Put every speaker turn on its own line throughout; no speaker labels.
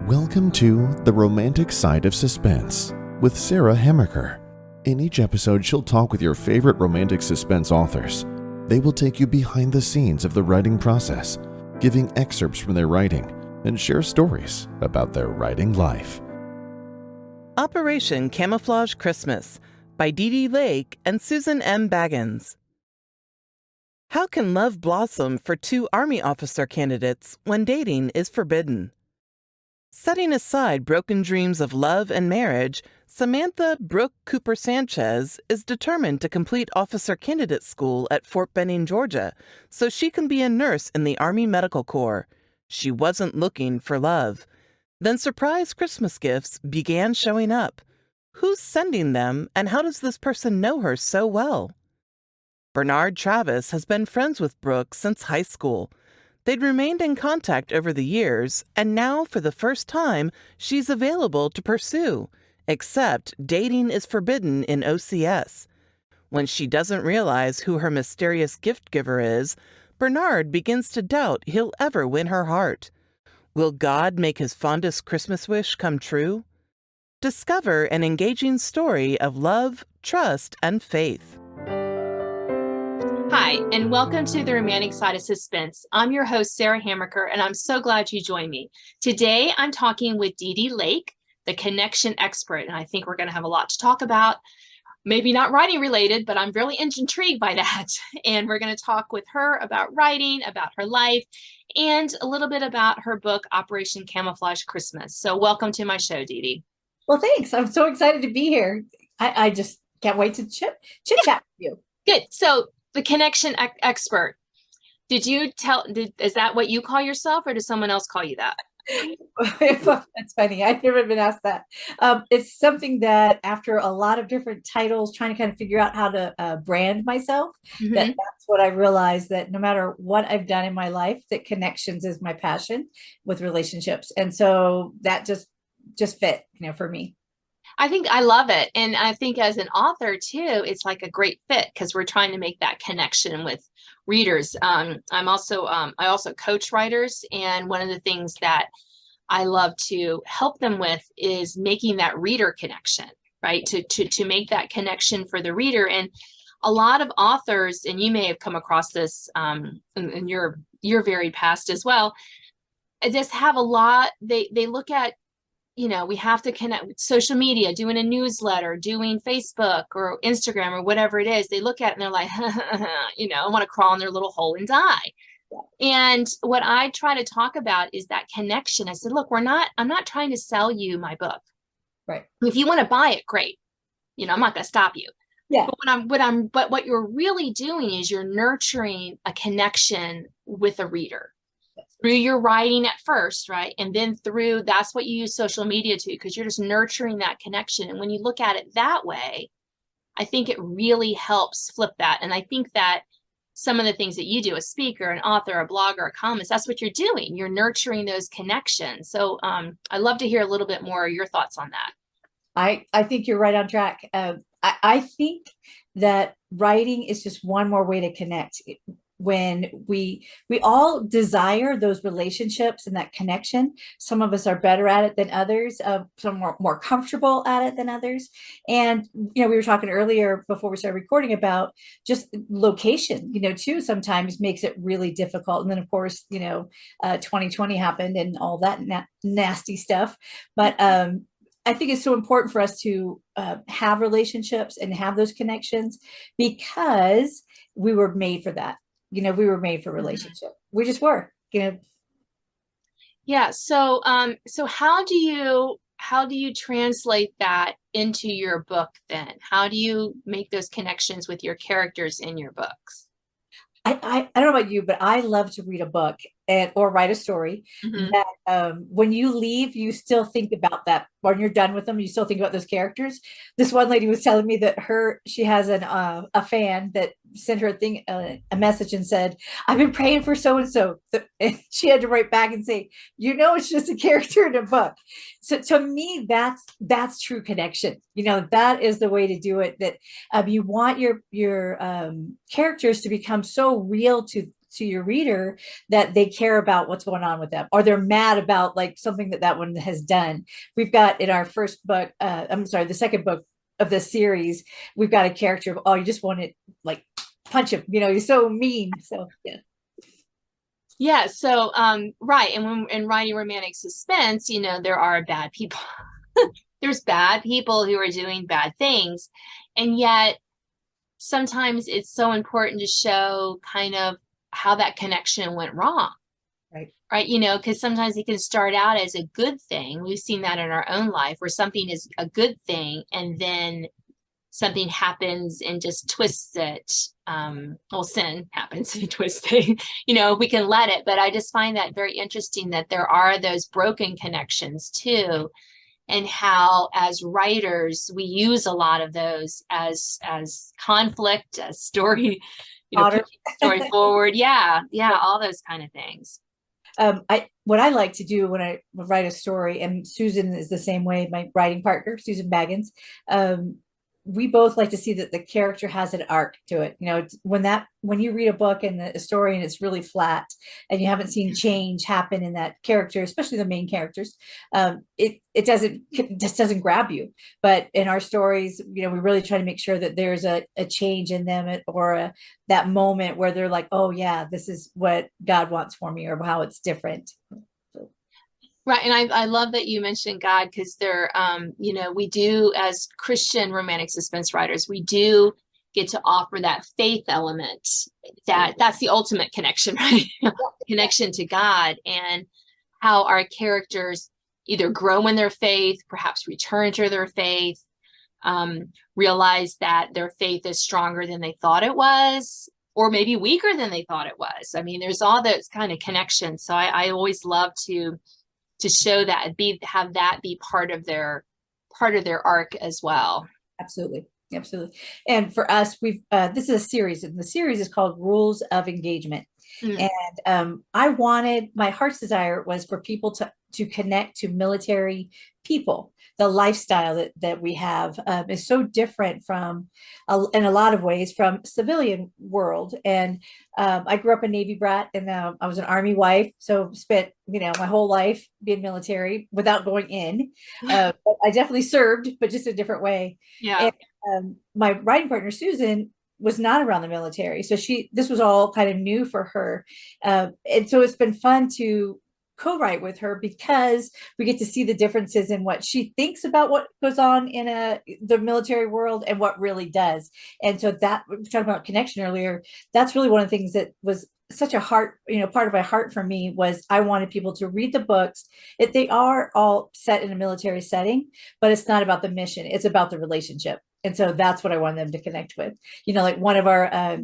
Welcome to The Romantic Side of Suspense with Sarah Hemmerker. In each episode, she'll talk with your favorite romantic suspense authors. They will take you behind the scenes of the writing process, giving excerpts from their writing, and share stories about their writing life.
Operation Camouflage Christmas by DeeDee Lake and Susan M. Baggins. How can love blossom for two Army officer candidates when dating is forbidden? Setting aside broken dreams of love and marriage, Samantha Brooke Cooper Sanchez is determined to complete officer candidate school at Fort Benning, Georgia, so she can be a nurse in the Army Medical Corps. She wasn't looking for love. Then surprise Christmas gifts began showing up. Who's sending them, and how does this person know her so well? Bernard Travis has been friends with Brooke since high school. They'd remained in contact over the years, and now, for the first time, she's available to pursue. Except dating is forbidden in OCS. When she doesn't realize who her mysterious gift giver is, Bernard begins to doubt he'll ever win her heart. Will God make his fondest Christmas wish come true? Discover an engaging story of love, trust, and faith.
Hi, and welcome to the Romantic Side of Suspense. I'm your host, Sarah Hemmerker, and I'm so glad you joined me. Today, I'm talking with DeeDee Lake, the connection expert, and I think we're going to have a lot to talk about. Maybe not writing related, but I'm really intrigued by that. And we're going to talk with her about writing, about her life, and a little bit about her book, Operation Camouflage Christmas. So welcome to my show, DeeDee.
Well, thanks. I'm so excited to be here. I just can't wait to chit chat with you.
Good. So the connection expert, is that what you call yourself, or does someone else call you that?
That's funny. I've never been asked that. It's something that after a lot of different titles, trying to kind of figure out how to brand myself, that's what I realized, that no matter what I've done in my life, that connections is my passion with relationships. And so that just fit, for me.
I think I love it. And I think as an author too, it's like a great fit because we're trying to make that connection with readers. I also coach writers. And one of the things that I love to help them with is making that reader connection, right? To make that connection for the reader. And a lot of authors, and you may have come across this in your varied past as well, just have a lot, they look at, we have to connect with social media, doing a newsletter, doing Facebook or Instagram or whatever it is. They look at it and they're like, I want to crawl in their little hole and die. And what I try to talk about is that connection. I said, look, I'm not trying to sell you my book.
Right.
If you want to buy it, great. I'm not going to stop you.
Yeah.
But what you're really doing is you're nurturing a connection with a reader. Through your writing at first, right? And then that's what you use social media to, because you're just nurturing that connection. And when you look at it that way, I think it really helps flip that. And I think that some of the things that you do, a speaker, an author, a blogger, a columnist, that's what you're doing. You're nurturing those connections. So I'd love to hear a little bit more of your thoughts on that.
I think you're right on track. I think that writing is just one more way to connect. When we all desire those relationships and that connection. Some of us are better at it than others. Some are more comfortable at it than others. And, we were talking earlier before we started recording about just location, too, sometimes makes it really difficult. And then, of course, 2020 happened and all that nasty stuff. But I think it's so important for us to have relationships and have those connections, because we were made for that. We were made for relationship. We just were,
Yeah. So, how do you translate that into your book then? How do you make those connections with your characters in your books?
I don't know about you, but I love to read a book or write a story that when you leave, you still think about that. When you're done with them, you still think about those characters. This one lady was telling me that she has a fan that sent her a message and said, "I've been praying for so and so." And she had to write back and say, "It's just a character in a book." So to me, that's true connection. That is the way to do it. That you want your characters to become so real to to your reader that they care about what's going on with them, or they're mad about like something that one has done. We've got in our first book, I'm sorry, the second book of this series, we've got a character of, oh, you just want to like punch him, he's so mean. So yeah.
Yeah, so right, and when in writing romantic suspense, there are bad people. There's bad people who are doing bad things, and yet sometimes it's so important to show kind of how that connection went wrong. Right, because sometimes it can start out as a good thing. We've seen that in our own life where something is a good thing and then something happens and just twists it. Well, sin happens and twists it. We can let it, but I just find that very interesting that there are those broken connections too, and how as writers we use a lot of those as conflict, as story, story forward. Yeah, all those kind of things.
What I like to do when I write a story, and Susan is the same way, my writing partner, Susan Baggins, we both like to see that the character has an arc to it. When you read a book and a story and it's really flat and you haven't seen change happen in that character, especially the main characters, it just doesn't grab you. But in our stories, we really try to make sure that there's a change in them, or that moment where they're like, oh yeah, this is what God wants for me, or how it's different.
Right. And I love that you mentioned God, because we do, as Christian romantic suspense writers, we do get to offer that faith element, that's the ultimate connection, right? Connection to God, and how our characters either grow in their faith, perhaps return to their faith, realize that their faith is stronger than they thought it was, or maybe weaker than they thought it was. I mean, there's all those kind of connections. So I always love to show that, have that be part of their arc as well.
Absolutely. And for us, this is a series, and the series is called Rules of Engagement. And my heart's desire was for people to connect to military people. The lifestyle that we have is so different from, in a lot of ways, from civilian world. And I grew up a Navy brat, and I was an Army wife, so spent my whole life being military without going in. But I definitely served, but just a different way.
Yeah.
And my writing partner Susan was not around the military, so this was all kind of new for her, and so it's been fun to co-write with her, because we get to see the differences in what she thinks about what goes on in the military world and what really does. And so that, we talked about connection earlier, that's really one of the things that was such a part of my heart for me, was I wanted people to read the books. They are all set in a military setting, but it's not about the mission, it's about the relationship. And so that's what I wanted them to connect with. Like one of our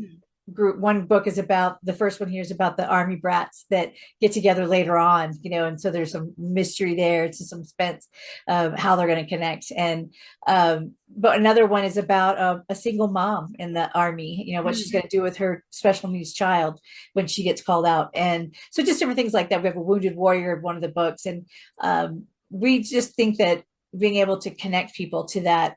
one book is about, the first one here is about the Army brats that get together later on, and so there's some mystery there, to some suspense of how they're going to connect. And but another one is about a single mom in the Army, what she's going to do with her special needs child when she gets called out. And so just different things like that. We have a wounded warrior in one of the books, and we just think that being able to connect people to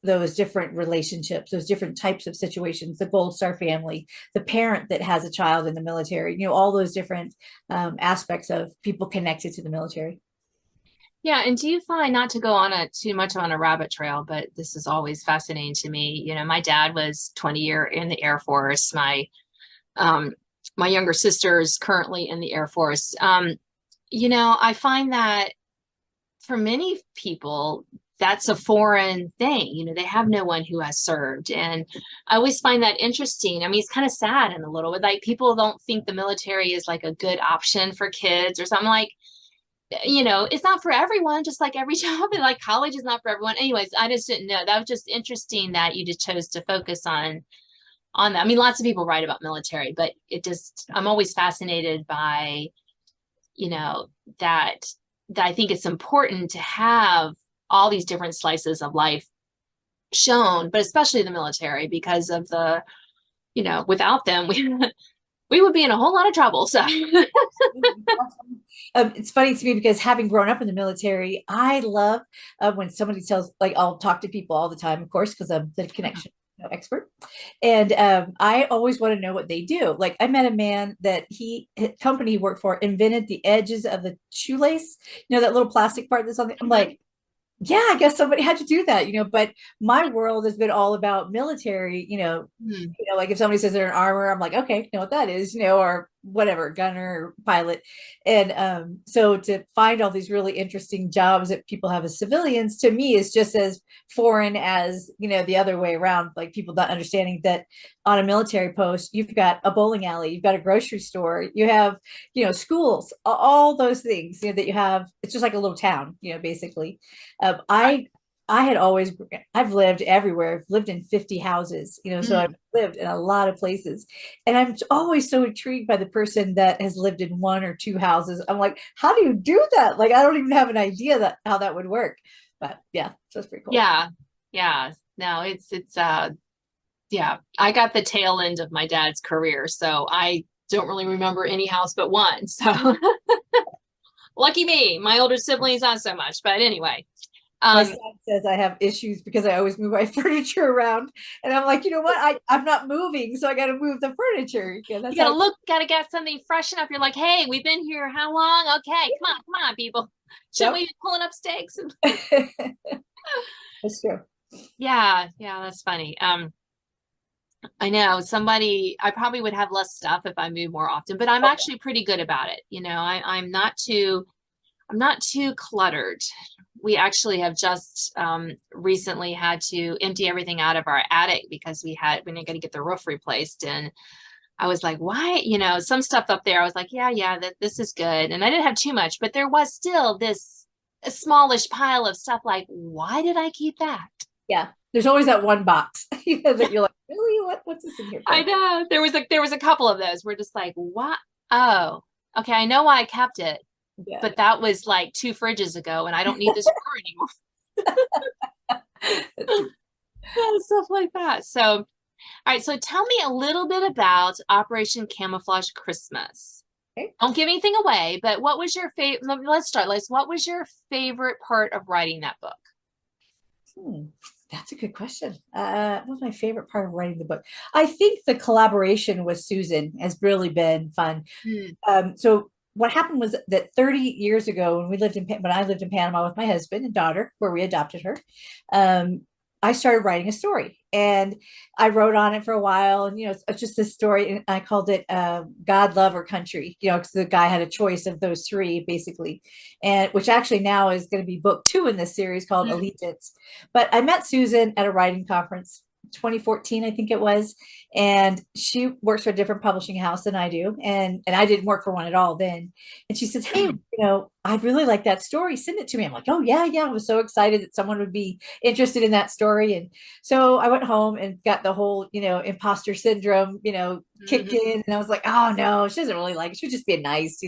those different relationships, those different types of situations, the Gold Star family, the parent that has a child in the military, all those different aspects of people connected to the military.
Yeah. And do you find, not to go on too much on a rabbit trail, but this is always fascinating to me. My dad was 20 years in the Air Force. My younger sister is currently in the Air Force. I find that for many people, that's a foreign thing. They have no one who has served. And I always find that interesting. I mean, it's kind of sad in a little bit, like people don't think the military is like a good option for kids or something. Like, it's not for everyone, just like every job, and like college is not for everyone. Anyways, I just didn't know. That was just interesting that you just chose to focus on that. I mean, lots of people write about military, but I'm always fascinated by, that I think it's important to have all these different slices of life shown, but especially the military, because of the, without them, we would be in a whole lot of trouble. So
it's funny to me, because having grown up in the military, I love when somebody tells, like, I'll talk to people all the time, of course, because I'm the connection expert. And I always want to know what they do. Like I met a man that his company he worked for invented the edges of the shoelace, that little plastic part that's on the, I'm like, yeah, I guess somebody had to do that, but my world has been all about military, like if somebody says they're an armor, I'm like, okay, know what that is, or whatever, gunner or pilot. And so to find all these really interesting jobs that people have as civilians, to me is just as foreign as, the other way around, like people not understanding that on a military post, you've got a bowling alley, you've got a grocery store, you have, schools, all those things, that you have. It's just like a little town, basically. I had always, I've lived everywhere. I've lived in 50 houses, so I've lived in a lot of places. And I'm always so intrigued by the person that has lived in one or two houses. I'm like, how do you do that? Like, I don't even have an idea that how that would work. But yeah, so it's pretty cool.
Yeah. Yeah. No, yeah, I got the tail end of my dad's career, so I don't really remember any house but one. So lucky me. My older siblings, not so much. But anyway.
My son says I have issues because I always move my furniture around. And I'm like, you know what? I'm not moving, so I got to move the furniture.
You gotta get something freshen up. You're like, hey, we've been here how long? Okay, come on, people. Shouldn't we be pulling up stakes?
That's true.
Yeah, that's funny. I know I probably would have less stuff if I moved more often, but I'm actually pretty good about it. I'm not too cluttered. We actually have just recently had to empty everything out of our attic because we're going to get the roof replaced. And I was like, why? Some stuff up there, I was like, yeah, this is good. And I didn't have too much, but there was still a smallish pile of stuff. Like, why did I keep that?
Yeah. There's always that one box that you're like, really? What's this in here for?
I know. There was a couple of those. We're just like, what? Oh, okay. I know why I kept it. Yeah. But that was like 2 fridges ago, and I don't need this drawer anymore. Stuff like that. So, all right. So tell me a little bit about Operation Camouflage Christmas. Okay. Don't give anything away, but what was your favorite? Let's start. What was your favorite part of writing that book?
That's a good question. What was my favorite part of writing the book? I think the collaboration with Susan has really been fun. So what happened was that 30 years ago, when I lived in Panama with my husband and daughter, where we adopted her, I started writing a story, and I wrote on it for a while. And, it's just this story. And I called it God, Love, or Country, because the guy had a choice of those 3, basically. And which actually now is going to be book 2 in this series called Allegiance. But I met Susan at a writing conference, 2014, I think it was. And she works for a different publishing house than I do. And I didn't work for one at all then. And she says, hey, I'd really like that story. Send it to me. I'm like, oh, yeah. I was so excited that someone would be interested in that story. And so I went home and got the whole, imposter syndrome, kicked in. And I was like, oh, no, she doesn't really like it. She would just be nice,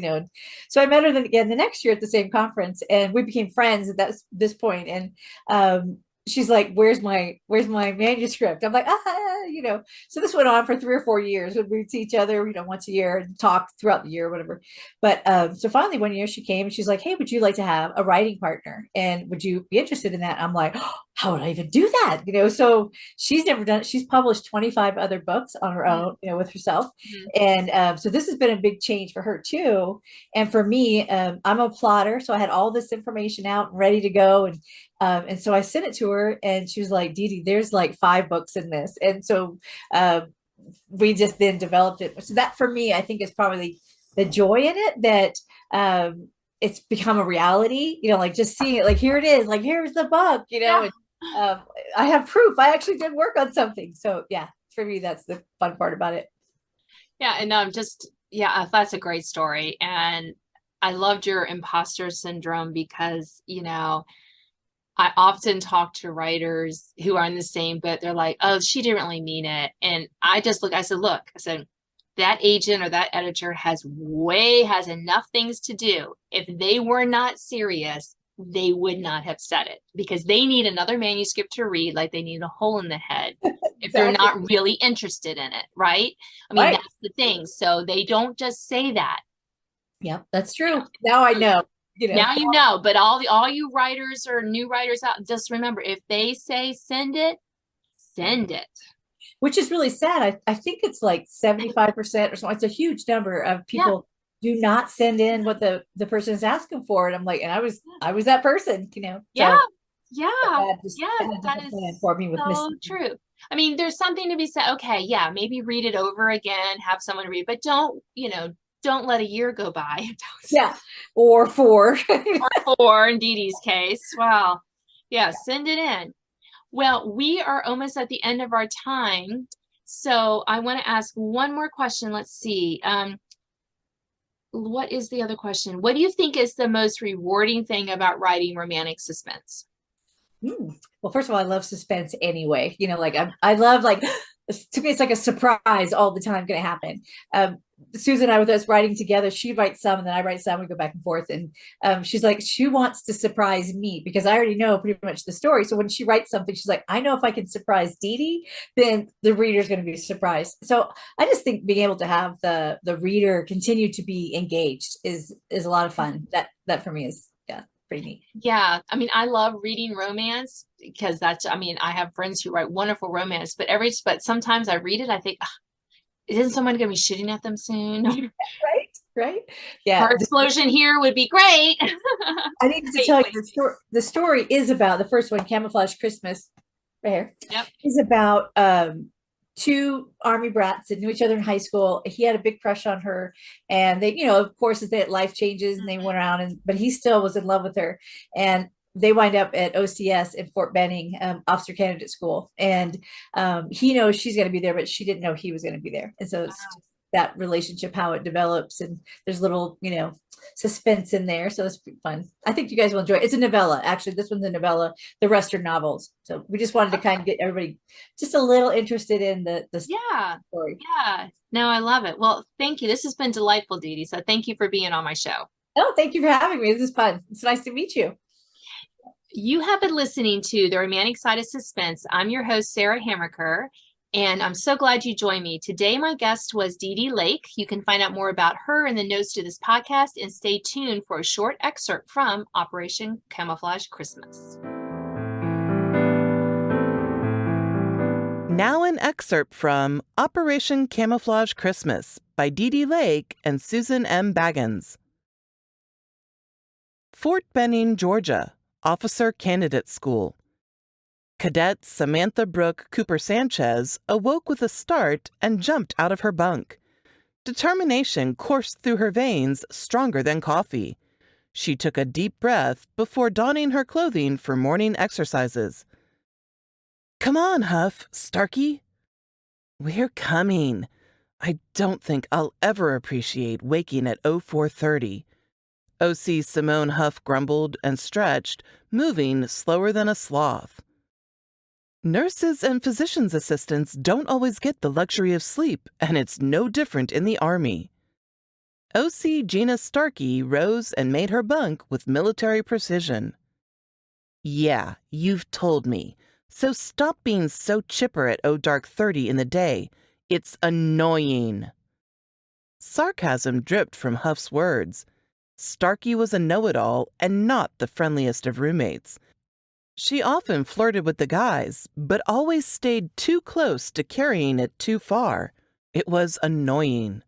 So I met her then again the next year at the same conference, and we became friends at this point. And she's like, where's my manuscript? I'm like, so this went on for 3 or 4 years. We'd see each other, once a year and talk throughout the year or whatever. But so finally one year she came and she's like, hey, would you like to have a writing partner? And would you be interested in that? I'm like, oh, how would I even do that? So she's never done it. She's published 25 other books on her own, with herself. And so this has been a big change for her too. And for me, I'm a plotter. So I had all this information out and ready to go. And so I sent it to her, and she was like, DeeDee, there's like 5 books in this. And so we just then developed it. So that for me, I think is probably the joy in it, that it's become a reality, like just seeing it, like, here it is, like, here's the book, and I have proof I actually did work on something. So yeah, for me, that's the fun part about it.
Yeah. And that's a great story. And I loved your imposter syndrome because, I often talk to writers who are in the same boat. They're like, oh, she didn't really mean it. And I said, that agent or that editor has enough things to do. If they were not serious, they would not have said it, because they need another manuscript to read, like they need a hole in the head if they're not really interested in it. Right. I mean, that's the thing. So they don't just say that.
Yeah, that's true. Now I know.
Now but all you writers or new writers out, just remember, if they say send it, send it.
which is really sad. I think it's like 75% or something. It's a huge number of
Yeah.
people do not send in what the person is asking for. And I'm like, and I was that person,
Yeah.
So
Yeah.
that
That
disappointed
is
for me with
so
Miss.
true. I mean, there's something to be said. Okay, yeah, maybe read it over again, have someone read, but don't let a year go by.
Yeah, or four.
Or four in DeeDee's case. Wow. Yeah, send it in. Well, we are almost at the end of our time. So I want to ask one more question. Let's see. What is the other question? What do you think is the most rewarding thing about writing romantic suspense?
Well, first of all, I love suspense anyway. Like I love like to me, it's like a surprise all the time going to happen. Susan and I, with us writing together, she writes some and then I write some. We go back and forth, and she's like, she wants to surprise me because I already know pretty much the story. So when she writes something, she's like, I know if I can surprise DeeDee, then the reader's going to be surprised. So I just think being able to have the reader continue to be engaged is a lot of fun. That for me is pretty neat.
Yeah, I mean, I love reading romance because I have friends who write wonderful romance, but sometimes I read it, I think, isn't someone going to be shooting at them soon?
Right. Yeah.
Car explosion here would be great.
I need to
Wait,
tell you
wait.
the story is about the first one, Camouflage Christmas, right here.
Yep.
Is about two army brats that knew each other in high school. He had a big crush on her, and they, of course, as that life changes, and they went around, but he still was in love with her, and they wind up at OCS in Fort Benning, Officer Candidate School, and he knows she's going to be there, but she didn't know he was going to be there, and so it's just that relationship, how it develops, and there's little, suspense in there. So it's fun. I think you guys will enjoy it. It's a novella. Actually, this one's a novella. The rest are novels. So we just wanted to kind of get everybody just a little interested in the
Yeah.
story.
Yeah. No, I love it. Well, thank you. This has been delightful, DeeDee. So thank you for being on my show.
Oh, thank you for having me. This is fun. It's nice to meet you.
You have been listening to The Romantic Side of Suspense. I'm your host, Sarah Hammerker, and I'm so glad you joined me. Today, my guest was DeeDee Lake. You can find out more about her in the notes to this podcast, and stay tuned for a short excerpt from Operation Camouflage Christmas.
Now an excerpt from Operation Camouflage Christmas by DeeDee Lake and Susan M. Baggins. Fort Benning, Georgia, Officer Candidate School. Cadet Samantha Brooke Cooper Sanchez awoke with a start and jumped out of her bunk. Determination coursed through her veins stronger than coffee. She took a deep breath before donning her clothing for morning exercises. Come on, Huff, Starkey. We're coming. I don't think I'll ever appreciate waking at 0430. OC Simone Huff grumbled and stretched, moving slower than a sloth. Nurses and physician's assistants don't always get the luxury of sleep, and it's no different in the Army. OC Gina Starkey rose and made her bunk with military precision. Yeah, you've told me. So stop being so chipper at 0:30 in the day. It's annoying. Sarcasm dripped from Huff's words. Starkey was a know-it-all and not the friendliest of roommates. She often flirted with the guys, but always stayed too close to carrying it too far. It was annoying.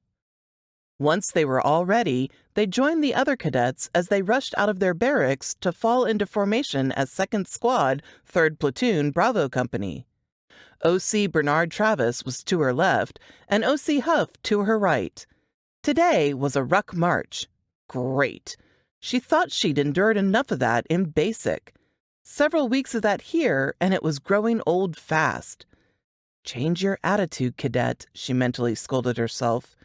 Once they were all ready, they joined the other cadets as they rushed out of their barracks to fall into formation as 2nd Squad, 3rd Platoon, Bravo Company. OC Bernard Travis was to her left, and OC Huff to her right. Today was a ruck march. Great. She thought she'd endured enough of that in basic. Several weeks of that here, and it was growing old fast. Change your attitude, cadet, she mentally scolded herself.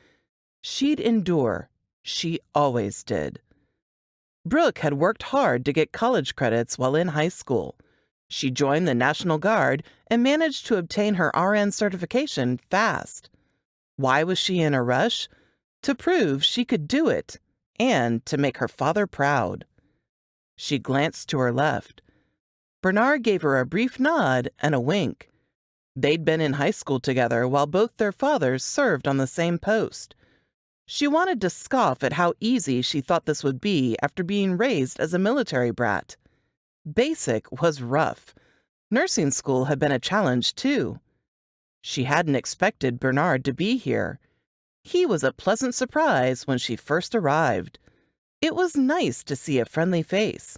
She'd endure. She always did. Brooke had worked hard to get college credits while in high school. She joined the National Guard and managed to obtain her RN certification fast. Why was she in a rush? To prove she could do it, and to make her father proud. She glanced to her left. Bernard gave her a brief nod and a wink. They'd been in high school together while both their fathers served on the same post. She wanted to scoff at how easy she thought this would be after being raised as a military brat. Basic was rough. Nursing school had been a challenge, too. She hadn't expected Bernard to be here. He was a pleasant surprise when she first arrived. It was nice to see a friendly face.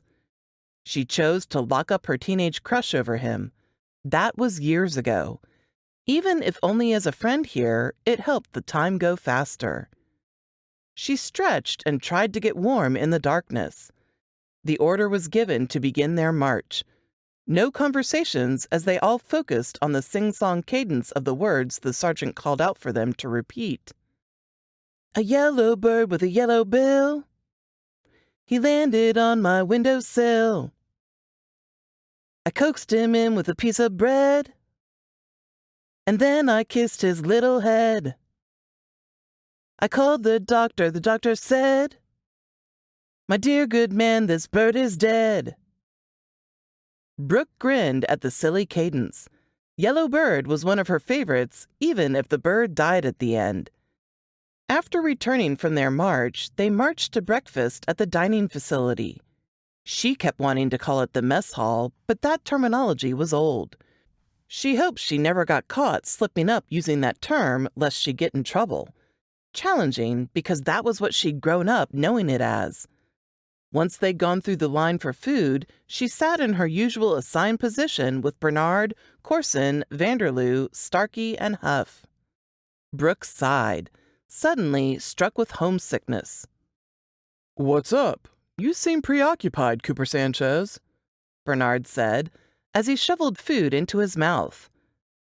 She chose to lock up her teenage crush over him. That was years ago. Even if only as a friend here, it helped the time go faster. She stretched and tried to get warm in the darkness. The order was given to begin their march. No conversations as they all focused on the sing-song cadence of the words the sergeant called out for them to repeat. A yellow bird with a yellow bill. He landed on my windowsill. I coaxed him in with a piece of bread. And then I kissed his little head. I called the doctor said, my dear good man, this bird is dead. Brooke grinned at the silly cadence. Yellow Bird was one of her favorites, even if the bird died at the end. After returning from their march, they marched to breakfast at the dining facility. She kept wanting to call it the mess hall, but that terminology was old. She hoped she never got caught slipping up using that term lest she get in trouble. Challenging because that was what she'd grown up knowing it as. Once they'd gone through the line for food, she sat in her usual assigned position with Bernard, Corson, Vanderloo, Starkey, and Huff. Brooke sighed, suddenly struck with homesickness. "What's up? You seem preoccupied, Cooper Sanchez," Bernard said, as he shoveled food into his mouth.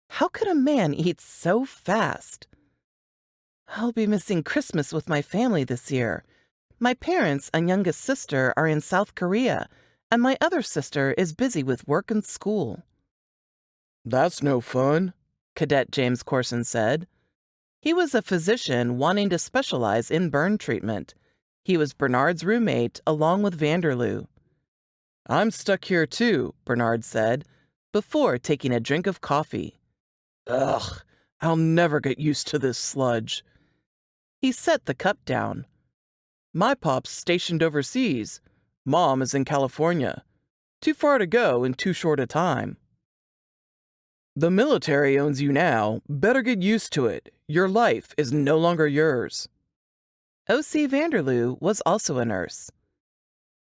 How could a man eat so fast? "I'll be missing Christmas with my family this year. My parents and youngest sister are in South Korea, and my other sister is busy with work and school." "That's no fun," Cadet James Corson said. He was a physician wanting to specialize in burn treatment. He was Bernard's roommate along with Vanderloo. "I'm stuck here too," Bernard said, before taking a drink of coffee. "Ugh, I'll never get used to this sludge." He set the cup down. "My pop's stationed overseas. Mom is in California. Too far to go in too short a time." "The military owns you now. Better get used to it. Your life is no longer yours." O.C. Vanderloo was also a nurse.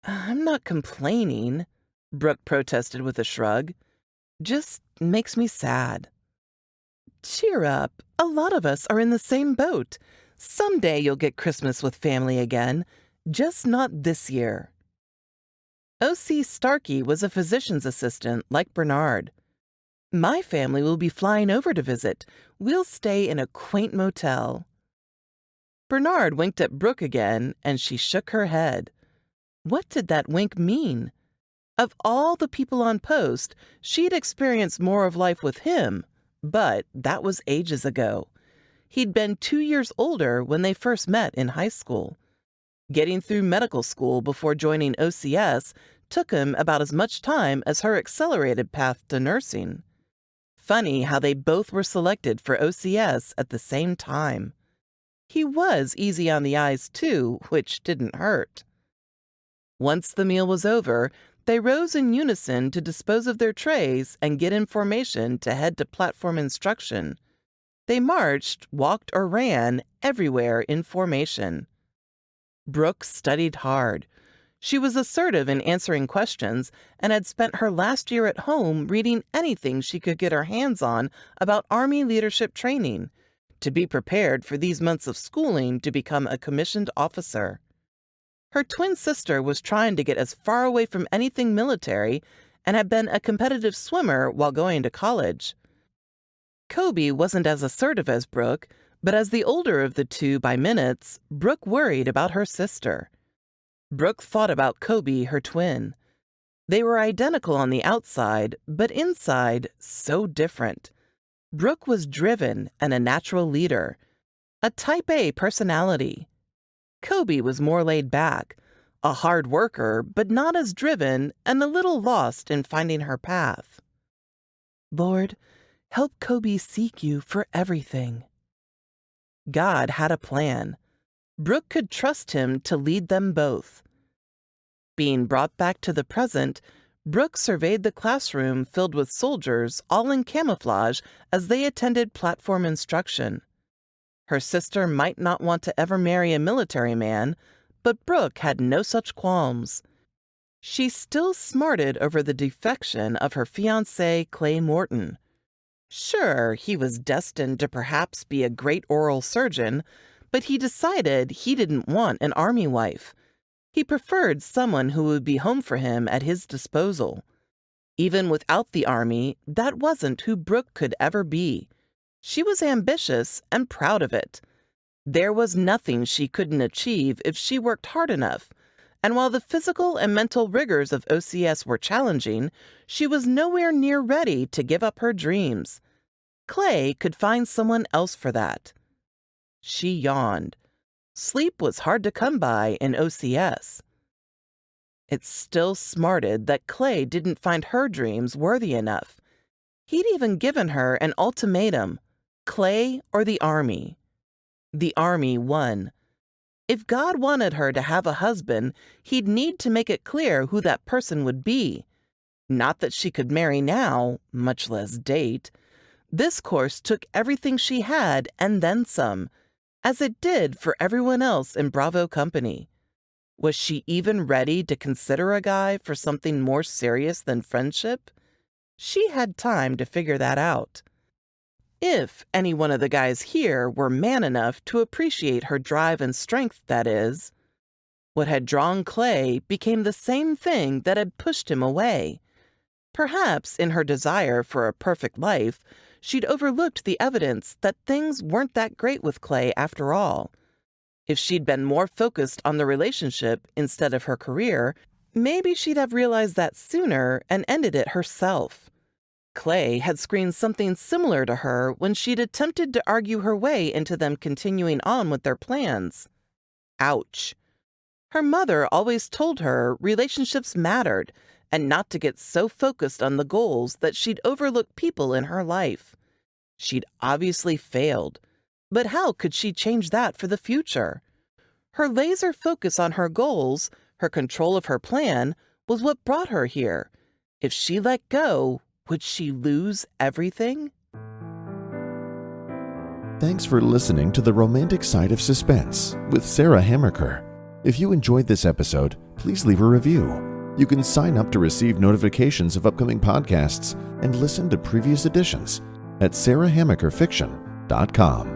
"I'm not complaining," Brooke protested with a shrug. "Just makes me sad." "Cheer up. A lot of us are in the same boat. Someday you'll get Christmas with family again, just not this year." O.C. Starkey was a physician's assistant like Bernard. "My family will be flying over to visit. We'll stay in a quaint motel." Bernard winked at Brooke again, and she shook her head. What did that wink mean? Of all the people on post, she'd experienced more of life with him, but that was ages ago. He'd been 2 years older when they first met in high school. Getting through medical school before joining OCS took him about as much time as her accelerated path to nursing. Funny how they both were selected for OCS at the same time. He was easy on the eyes too, which didn't hurt. Once the meal was over, they rose in unison to dispose of their trays and get in formation to head to platform instruction. They marched, walked, or ran everywhere in formation. Brooke studied hard. She was assertive in answering questions and had spent her last year at home reading anything she could get her hands on about Army leadership training, to be prepared for these months of schooling to become a commissioned officer. Her twin sister was trying to get as far away from anything military and had been a competitive swimmer while going to college. Kobe wasn't as assertive as Brooke, but as the older of the two by minutes, Brooke worried about her sister. Brooke thought about Kobe, her twin. They were identical on the outside, but inside, so different. Brooke was driven and a natural leader, a type A personality. Kobe was more laid back, a hard worker, but not as driven and a little lost in finding her path. Lord, help Kobe seek you for everything. God had a plan. Brooke could trust him to lead them both. Being brought back to the present, Brooke surveyed the classroom filled with soldiers, all in camouflage, as they attended platform instruction. Her sister might not want to ever marry a military man, but Brooke had no such qualms. She still smarted over the defection of her fiancé, Clay Morton. Sure, he was destined to perhaps be a great oral surgeon, but he decided he didn't want an army wife. He preferred someone who would be home for him at his disposal. Even without the army, that wasn't who Brooke could ever be. She was ambitious and proud of it. There was nothing she couldn't achieve if she worked hard enough, and while the physical and mental rigors of OCS were challenging, she was nowhere near ready to give up her dreams. Clay could find someone else for that. She yawned. Sleep was hard to come by in OCS. It still smarted that Clay didn't find her dreams worthy enough. He'd even given her an ultimatum: Clay or the Army. The Army won. If God wanted her to have a husband, he'd need to make it clear who that person would be. Not that she could marry now, much less date. This course took everything she had and then some, as it did for everyone else in Bravo Company. Was she even ready to consider a guy for something more serious than friendship? She had time to figure that out. If any one of the guys here were man enough to appreciate her drive and strength, that is. What had drawn Clay became the same thing that had pushed him away. Perhaps in her desire for a perfect life, she'd overlooked the evidence that things weren't that great with Clay after all. If she'd been more focused on the relationship instead of her career, maybe she'd have realized that sooner and ended it herself. Clay had screened something similar to her when she'd attempted to argue her way into them continuing on with their plans. Ouch. Her mother always told her relationships mattered, and not to get so focused on the goals that she'd overlook people in her life. She'd obviously failed, but how could she change that for the future? Her laser focus on her goals, her control of her plan, was what brought her here. If she let go, would she lose everything?
Thanks for listening to The Romantic Side of Suspense with Sarah Hammaker. If you enjoyed this episode, please leave a review. You can sign up to receive notifications of upcoming podcasts and listen to previous editions at sarahhammakerfiction.com.